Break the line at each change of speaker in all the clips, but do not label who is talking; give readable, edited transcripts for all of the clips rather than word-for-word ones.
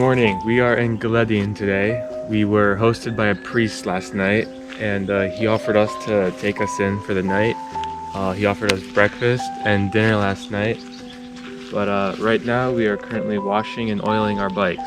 morning. We are in Gledin today. We were hosted by a priest last night, and he offered us to take us in for the night. He offered us breakfast and dinner last night, but right now we are currently washing and oiling our bikes.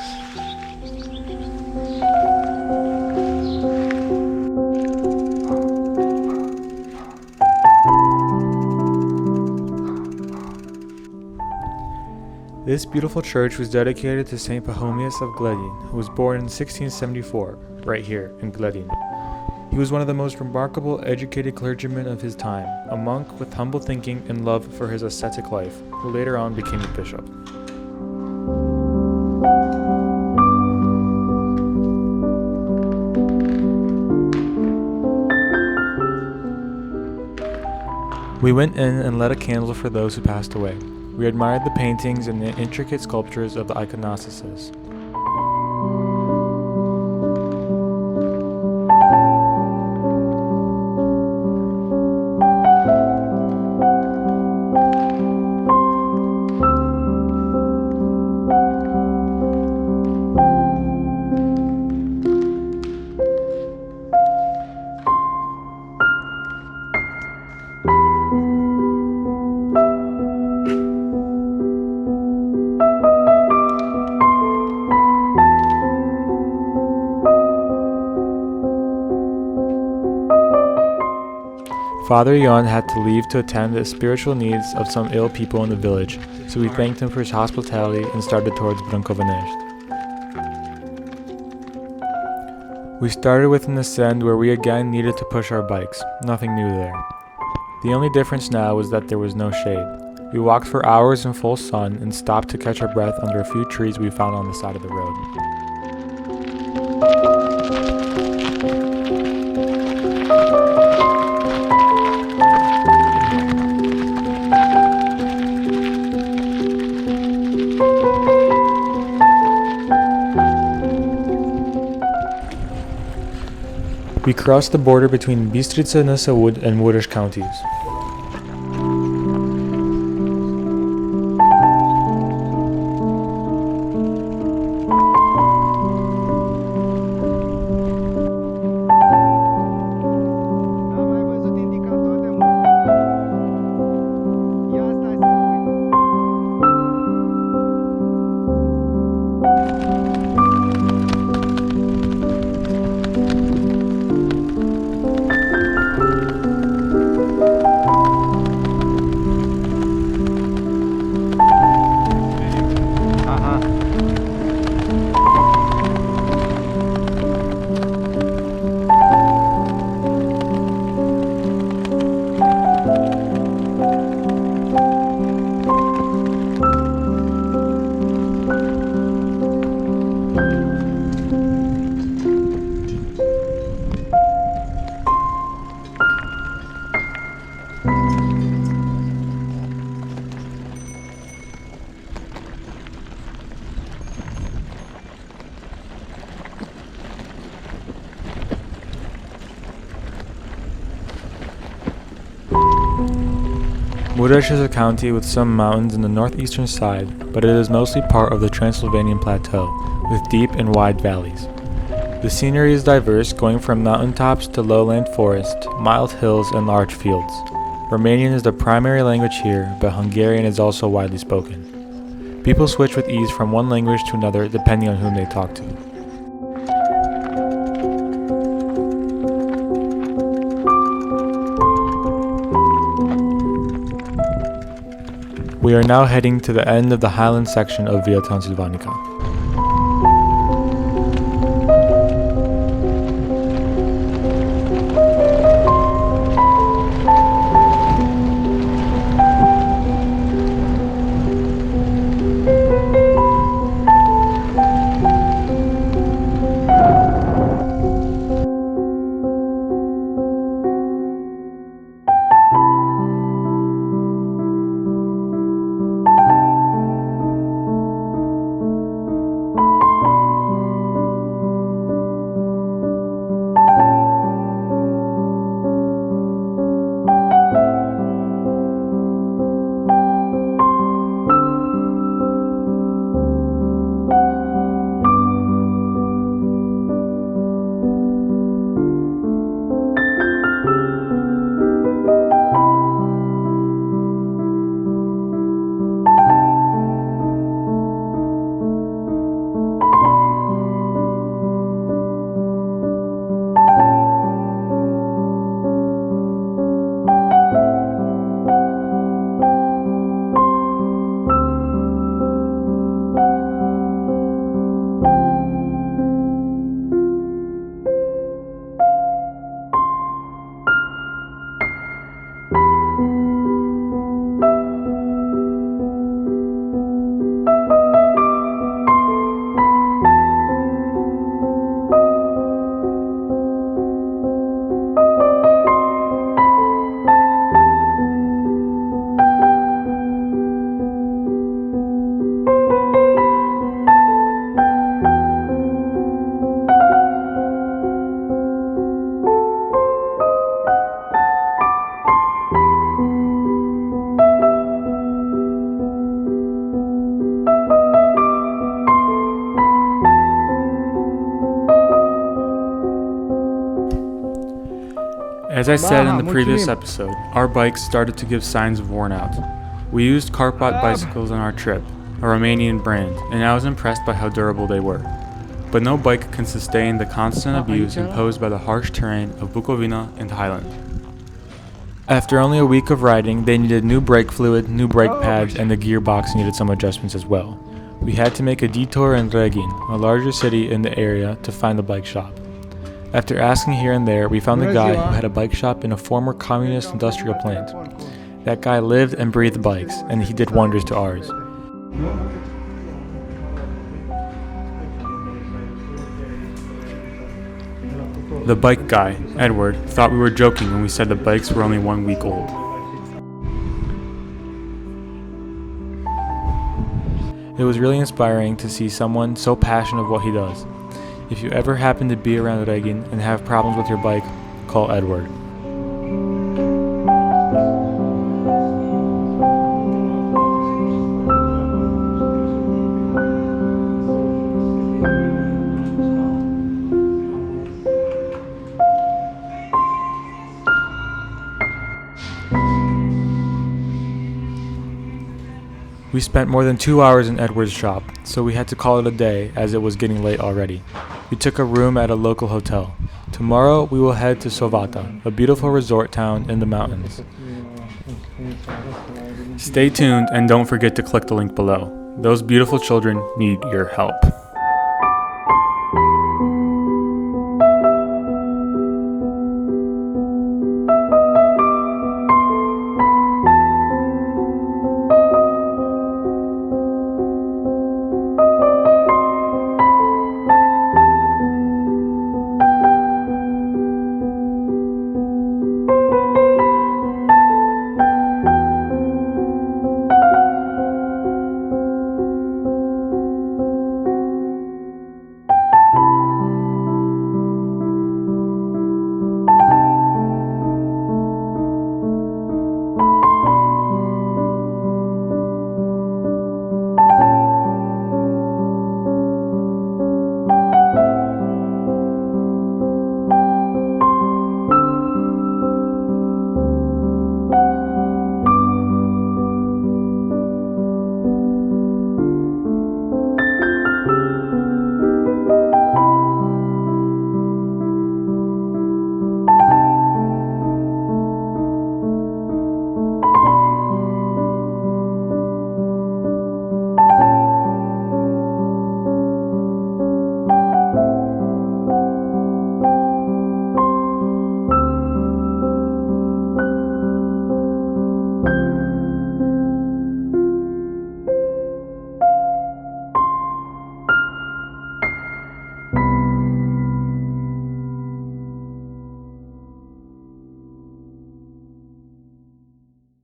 This beautiful church was dedicated to Saint Pachomius of Gledin, who was born in 1674, right here in Gledin. He was one of the most remarkable educated clergymen of his time, a monk with humble thinking and love for his ascetic life, who later on became a bishop. We went in and lit a candle for those who passed away. We admired the paintings and the intricate sculptures of the iconostasis. Father Jan had to leave to attend the spiritual needs of some ill people in the village, so we thanked him for his hospitality and started towards Brancovenesti. We started with an ascent where we again needed to push our bikes, nothing new there. The only difference now was that there was no shade. We walked for hours in full sun and stopped to catch our breath under a few trees we found on the side of the road. We crossed the border between Bistrita Nasaud and Mures counties. Mures is a county with some mountains in the northeastern side, but it is mostly part of the Transylvanian plateau, with deep and wide valleys. The scenery is diverse, going from mountaintops to lowland forest, mild hills, and large fields. Romanian is the primary language here, but Hungarian is also widely spoken. People switch with ease from one language to another depending on whom they talk to. We are now heading to the end of the highlands section of Via Transilvanica. As I said in the previous episode, our bikes started to give signs of worn out. We used Carpot bicycles on our trip, a Romanian brand, and I was impressed by how durable they were. But no bike can sustain the constant abuse imposed by the harsh terrain of Bukovina and Highland. After only a week of riding, they needed new brake fluid, new brake pads, and the gearbox needed some adjustments as well. We had to make a detour in Reghin, a larger city in the area, to find the bike shop. After asking here and there, we found a guy who had a bike shop in a former communist industrial plant. That guy lived and breathed bikes, and he did wonders to ours. The bike guy, Edward, thought we were joking when we said the bikes were only 1 week old. It was really inspiring to see someone so passionate of what he does. If you ever happen to be around Reghin and have problems with your bike, call Edward. We spent more than 2 hours in Edward's shop, so we had to call it a day as it was getting late already. We took a room at a local hotel. Tomorrow we will head to Sovata, a beautiful resort town in the mountains. Stay tuned and don't forget to click the link below. Those beautiful children need your help.